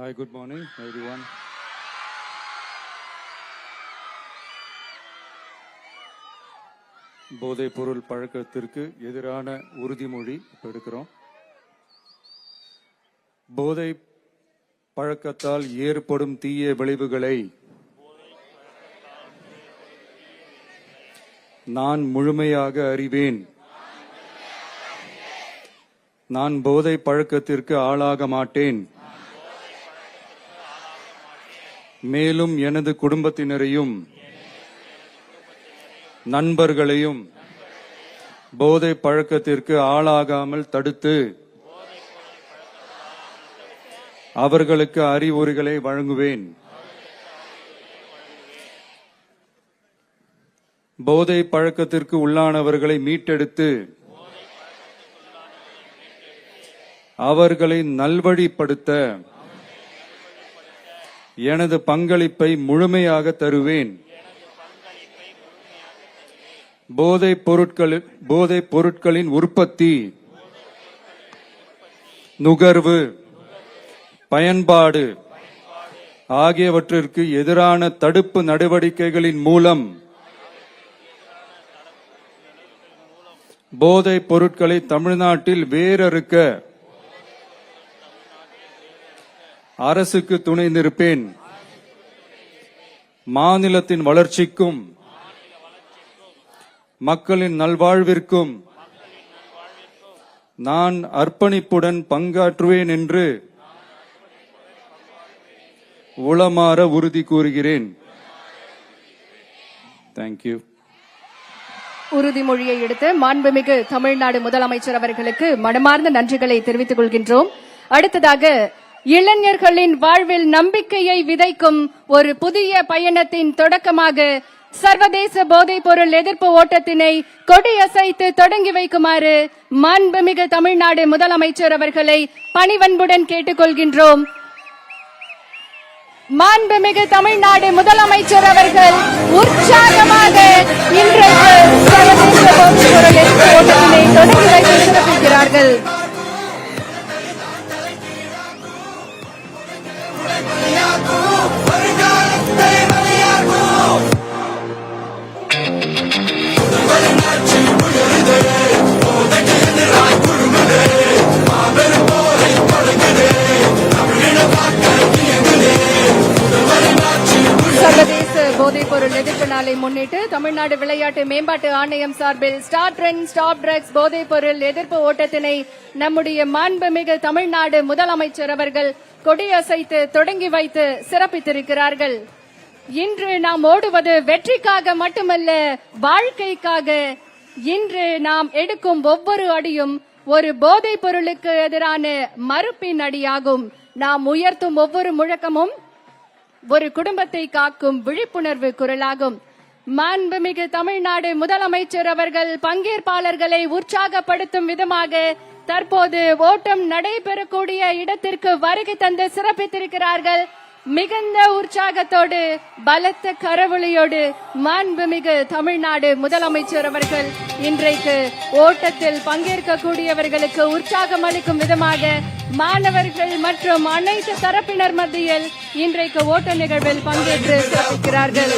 Hi, good morning, everyone. போதைப் பொருள் பழக்கத்திற்கு எதிரான உறுதிமொழி எடுக்கிறோம். போதை பழக்கத்தால் ஏற்படும் தீய விளைவுகளை நான் முழுமையாக அறிவேன். நான் போதை பழக்கத்திற்கு ஆளாக மாட்டேன். மேலும் எனது குடும்பத்தினரையும் நண்பர்களையும் போதை பழக்கத்திற்கு ஆளாகாமல் தடுத்து அவர்களுக்கு அறிவுரைகளை வழங்குவேன். போதை பழக்கத்திற்கு உள்ளானவர்களை மீட்டெடுத்து அவர்களை நல்வழிப்படுத்த எனது பங்களிப்பை முழுமையாக தருவேன். போதைப் பொருட்களின் உற்பத்தி, நுகர்வு, பயன்பாடு ஆகியவற்றிற்கு எதிரான தடுப்பு நடவடிக்கைகளின் மூலம் போதைப் பொருட்களை தமிழ்நாட்டில் வேரறுக்க அரசுக்கு துணை நிற்பேன். மாநிலத்தின் வளர்ச்சிக்கும் மக்களின் நல்வாழ்விற்கும் நான் அர்ப்பணிப்புடன் பங்காற்றுவேன் என்று உளமாற உறுதி கூறுகிறேன். தேங்க்யூ. உறுதிமொழியை எடுத்து மாண்புமிகு தமிழ்நாடு முதலமைச்சர் அவர்களுக்கு மனமார்ந்த நன்றிகளை தெரிவித்துக் கொள்கின்றோம். அடுத்ததாக இளைஞர்களின் வாழ்வில் நம்பிக்கையை விதைக்கும் ஒரு புதிய பயணத்தின் தொடக்கமாக சர்வதேச போதைப் பொருள் எதிர்ப்பு ஓட்டத்தினை கொடியசைத்து தொடங்கி வைக்குமாறு மாண்புமிகு தமிழ்நாடு முதலமைச்சர் அவர்களை பணிவன்புடன் கேட்டுக்கொள்கின்றோம். மாண்புமிகு தமிழ்நாடு முதலமைச்சர் அவர்கள் உற்சாகமாக இன்றைக்கு சர்வதேச போதைப் பொருள் எதிர்ப்பு ஓட்டத்தினை தொடங்கி வைத்து சிறப்பிக்கிறார்கள். சர்வதேச போதைப் பொருள் எதிர்ப்பு நாளை முன்னிட்டு தமிழ்நாடு விளையாட்டு மேம்பாட்டு ஆணையம் சார்பில் ஸ்டார்ட் ட்ரெண்ட் ஸ்டாப் ட்ரக்ஸ் போதைப் பொருள் எதிர்ப்பு ஓட்டத்தினை நம்முடைய மாண்புமிகு தமிழ்நாடு முதலமைச்சர் அவர்கள் கொடியசைத்து தொடங்கி வைத்து சிறப்பித்திருக்கிறார்கள். இன்று நாம் ஓடுவது வெற்றிக்காக மட்டுமல்ல, வாழ்க்கைக்காக. இன்று நாம் எடுக்கும் ஒவ்வொரு அடியும் ஒரு போதைப் பொருளுக்கு எதிரான மறுப்பின் அடியாகும். நாம் உயர்த்தும் ஒவ்வொரு முழக்கமும் ஒரு குடும்பத்தை காக்கும் விழிப்புணர்வு குரலாகும். மாண்புமிகு தமிழ்நாடு முதலமைச்சர் அவர்கள் பங்கேற்பாளர்களை உற்சாகப்படுத்தும் விதமாக தற்போது ஓட்டம் நடைபெறக்கூடிய இடத்திற்கு வருகை தந்து சிறப்பித்திருக்கிறார்கள். மிகுந்த உற்சாகத்தோடு பலத்த கரவொலியோடு மாண்புமிகு தமிழ்நாடு முதலமைச்சர் அவர்கள் இன்றைக்கு ஓட்டத்தில் பங்கேற்கக்கூடியவர்களுக்கு உற்சாகம் அளிக்கும் விதமாக மாணவர்கள் மற்றும் அனைத்து தரப்பினர் மத்தியில் இன்றைக்கு ஓட்ட நிகழ்வில் பங்கேற்று சிறப்பிக்கிறார்கள்.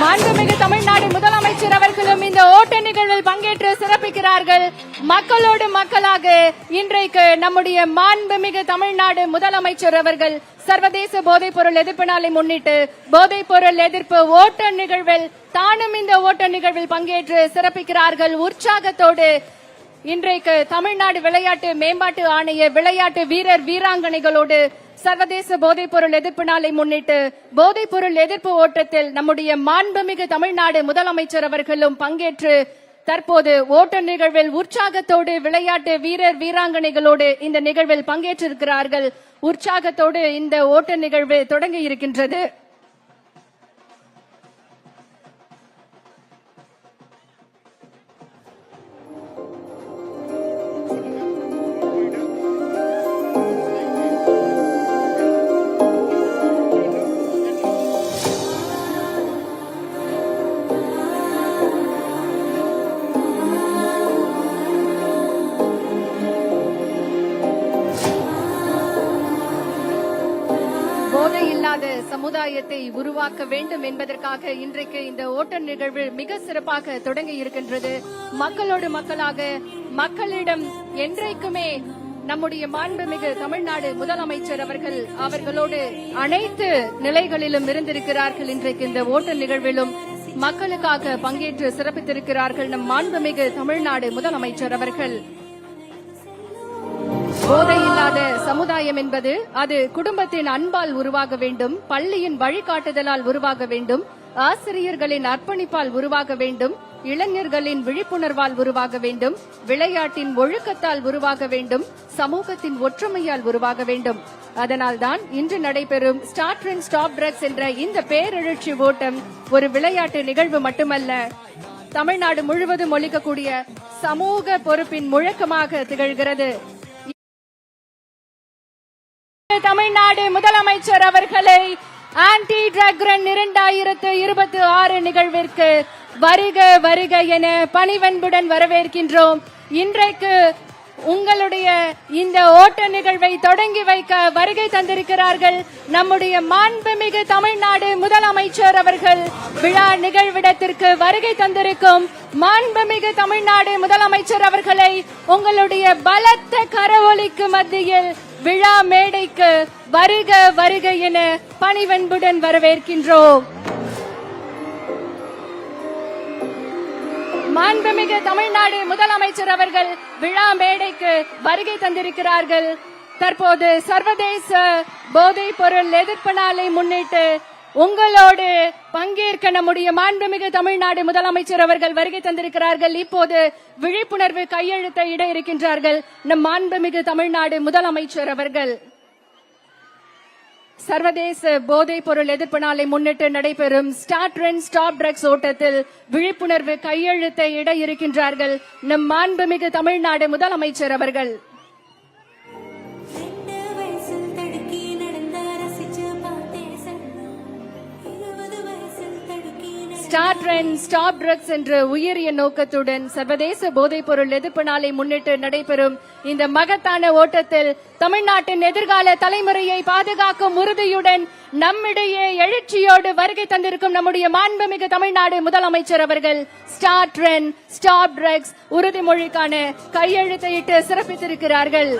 மாண்புமிகு தமிழ்நாடு முதலமைச்சர் அவர்களும் இந்த ஓட்ட நிகழ்வில் பங்கேற்று சிறப்பிக்கிறார்கள். மக்களோடு மக்களாக இன்றைக்கு நம்முடைய மாண்புமிகு தமிழ்நாடு முதலமைச்சர் அவர்கள் சர்வதேச போதைப் பொருள் எதிர்ப்பு நாளை முன்னிட்டு போதைப் பொருள் எதிர்ப்பு ஓட்ட நிகழ்வில் தானும் இந்த ஓட்ட நிகழ்வில் பங்கேற்று சிறப்பிக்கிறார்கள். உற்சாகத்தோடு இன்றைக்கு தமிழ்நாடு விளையாட்டு மேம்பாட்டு ஆணைய விளையாட்டு வீரர் வீராங்கனைகளோடு சர்வதேச போதைப் பொருள் எதிர்ப்பு நாளை முன்னிட்டு போதைப் பொருள் எதிர்ப்பு ஓட்டத்தில் நம்முடைய மாண்புமிகு தமிழ்நாடு முதலமைச்சர் அவர்களும் பங்கேற்று தற்போது ஓட்ட நிகழ்வில் உற்சாகத்தோடு விளையாட்டு வீரர் வீராங்கனைகளோடு இந்த நிகழ்வில் பங்கேற்றிருக்கிறார்கள். உற்சாகத்தோடு இந்த ஓட்ட நிகழ்வு தொடங்க இருக்கின்றது. போதையில்லாத சமுதாயத்தை உருவாக்க வேண்டும் என்பதற்காக இன்றைக்கு இந்த ஓட்ட நிகழ்வு மிக சிறப்பாக தொடங்கி இருக்கின்றது. மக்களோடு மக்களாக மக்களிடம் என்றைக்குமே நம்முடைய மாண்புமிகு தமிழ்நாடு முதலமைச்சர் அவர்களோடு அனைத்து நிலைகளிலும் இருந்திருக்கிறார்கள். இன்றைக்கு இந்த ஓட்ட நிகழ்விலும் மக்களுக்காக பங்கேற்று சிறப்பித்திருக்கிறார்கள் நம் மாண்புமிகு தமிழ்நாடு முதலமைச்சர் அவர்கள். போதையில்லாத சமுதாயம் என்பது அது குடும்பத்தின் அன்பால் உருவாக வேண்டும், பள்ளியின் வழிகாட்டுதலால் உருவாக வேண்டும், ஆசிரியர்களின் அர்ப்பணிப்பால் உருவாக வேண்டும், இளைஞர்களின் விழிப்புணர்வால் உருவாக வேண்டும், விளையாட்டின் ஒழுக்கத்தால் உருவாக வேண்டும், சமூகத்தின் ஒற்றுமையால் உருவாக வேண்டும். அதனால்தான் இன்று நடைபெறும் ஸ்டார்ட் அண்ட் ஸ்டாப் ட்ரக்ஸ் என்ற இந்த பேரெழுச்சி ஓட்டம் ஒரு விளையாட்டு நிகழ்வு மட்டுமல்ல, தமிழ்நாடு முழுவதும் ஒலிக்கக்கூடிய சமூக பொறுப்பின் முழக்கமாக திகழ்கிறது. தமிழ்நாடு முதலமைச்சர் அவர்களை ஆன்டி ட்ரக் ரன் 2026 நிகழ்விற்கு வருக வருக என பணிவன்புடன் வரவேற்கின்றோம். இன்றைக்கு உங்களுடைய இந்த ஓட்ட நிகழ்வை தொடங்கி வைக்க வருகை தந்திருக்கிறார்கள் நம்முடைய மாண்புமிகு தமிழ்நாடு முதலமைச்சர் அவர்கள். விழா நிகழ்விடத்திற்கு வருகை தந்திருக்கும் மாண்புமிகு தமிழ்நாடு முதலமைச்சர் அவர்களை உங்களுடைய பலத்த கரவொலிக்கு மத்தியில் விழா மேடைக்கு வருக வருக என பணிவன்புடன் வரவேற்கின்றோம். மாண்புமிகு தமிழ்நாடு முதலமைச்சர் அவர்கள் விழா மேடைக்கு வருகை தந்திருக்கிறார்கள். தற்போது சர்வதேச போதைப் பொருள் எதிர்ப்பு நாளை முன்னிட்டு உங்களோடு பங்கேற்க நம்முடைய மாண்புமிகு தமிழ்நாடு முதலமைச்சர் அவர்கள் வருகை தந்திருக்கிறார்கள். இப்போது விழிப்புணர்வு கையெழுத்தை இட இருக்கின்றார்கள் நம் மாண்புமிகு தமிழ்நாடு முதலமைச்சர் அவர்கள். சர்வதேச போதைப் பொருள் எதிர்ப்பு நாளை முன்னிட்டு நடைபெறும் ஸ்டார்ட் அண்ட் ஸ்டாப் ட்ரக்ஸ் ஓட்டத்தில் விழிப்புணர்வு கையெழுத்தை இட இருக்கின்றார்கள் நம் மாண்புமிகு தமிழ்நாடு முதலமைச்சர் அவர்கள். ஸ்டார்ட் அண்ட் ஸ்டாப் ட்ரக்ஸ் என்ற உயரிய நோக்கத்துடன் சர்வதேச போதைப் பொருள் எதிர்ப்பு நாளை முன்னிட்டு நடைபெறும் இந்த மகத்தான ஓட்டத்தில் தமிழ்நாட்டின் எதிர்கால தலைமுறையை பாதுகாக்கும் உறுதியுடன் நம்மிடையே எழுச்சியோடு வருகை தந்திருக்கும் நம்முடைய மாண்புமிகு தமிழ்நாடு முதலமைச்சர் அவர்கள் ஸ்டார்ட் அண்ட் ஸ்டாப் ட்ரக்ஸ் உறுதிமொழிக்கான கையெழுத்தையிட்டு சிறப்பித்திருக்கிறார்கள்.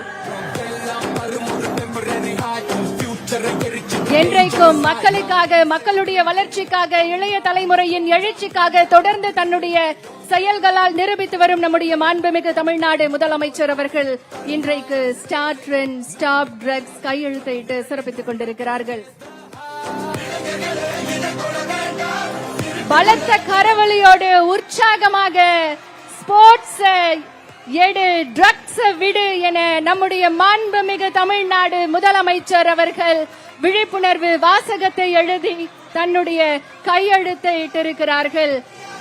என்றைக்கும் மக்களுக்காக, மக்களுடைய வளர்ச்சிக்காக, இளைய தலைமுறையின் எழுச்சிக்காக தொடர்ந்து தன்னுடைய செயல்களால் நிரூபித்து வரும் நம்முடைய மாண்புமிகு தமிழ்நாடு முதலமைச்சர் அவர்கள் இன்றைக்கு ஸ்டார்ட் அண்ட் ஸ்டாப் ட்ரக்ஸ் கையெழுத்திட்டு சிறப்பித்துக் கொண்டிருக்கிறார்கள். பலத்த கரவொலியோடு உற்சாகமாக ஸ்போர்ட்ஸ் எடு, ட்ரக்ஸ் விடு என நம்முடைய மாண்புமிகு தமிழ்நாடு முதலமைச்சர் அவர்கள் விழிப்புணர்வு வாசகத்தை எழுதி தன்னுடைய கையெழுத்தை இட்டிருக்கிறார்கள்.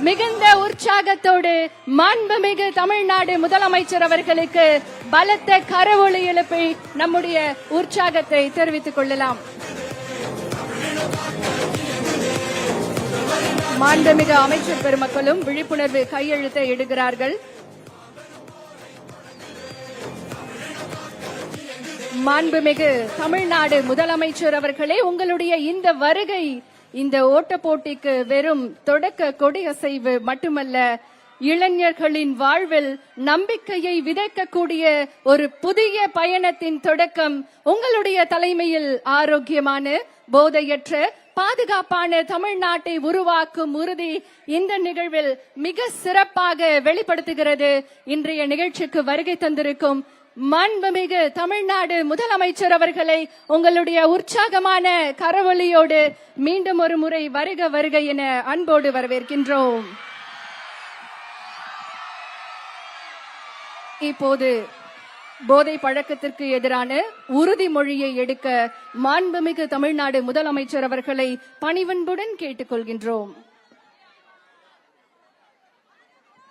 மிகுந்த உற்சாகத்தோடு மாண்புமிகு தமிழ்நாடு முதலமைச்சர் அவர்களுக்கு பலத்த கரவொலி எழுப்பி நம்முடைய உற்சாகத்தை தெரிவித்துக் கொள்ளலாம். மாண்புமிகு அமைச்சர் பெருமக்களும் விழிப்புணர்வு கையெழுத்தை இடுகிறார்கள். மாண்புமிகு தமிழ்நாடு முதலமைச்சர் அவர்களே, உங்களுடைய இந்த வருகை இந்த ஓட்ட போட்டிக்கு வெறும் தொடக்க கொடியசைவு மட்டுமல்ல, இளைஞர்களின் வாழ்வில் நம்பிக்கையை விதைக்கக்கூடிய ஒரு புதிய பயணத்தின் தொடக்கம். உங்களுடைய தலைமையில் ஆரோக்கியமான, போதையற்ற, பாதுகாப்பான தமிழ்நாட்டை உருவாக்கும் உறுதி இந்த நிகழ்வில் மிக சிறப்பாக வெளிப்படுத்துகிறது. இன்றைய நிகழ்ச்சிக்கு வருகை தந்திருக்கும் மாண்புமிகு தமிழ்நாடு முதலமைச்சர் அவர்களை உங்களுடைய உற்சாகமான கரவொலியோடு மீண்டும் ஒரு முறை வருக வருக என அன்போடு வரவேற்கின்றோம். இப்போது போதை பழக்கத்திற்கு எதிரான உறுதிமொழியை எடுக்க மாண்புமிகு தமிழ்நாடு முதலமைச்சர் அவர்களை பணிவன்புடன் கேட்டுக்கொள்கின்றோம்.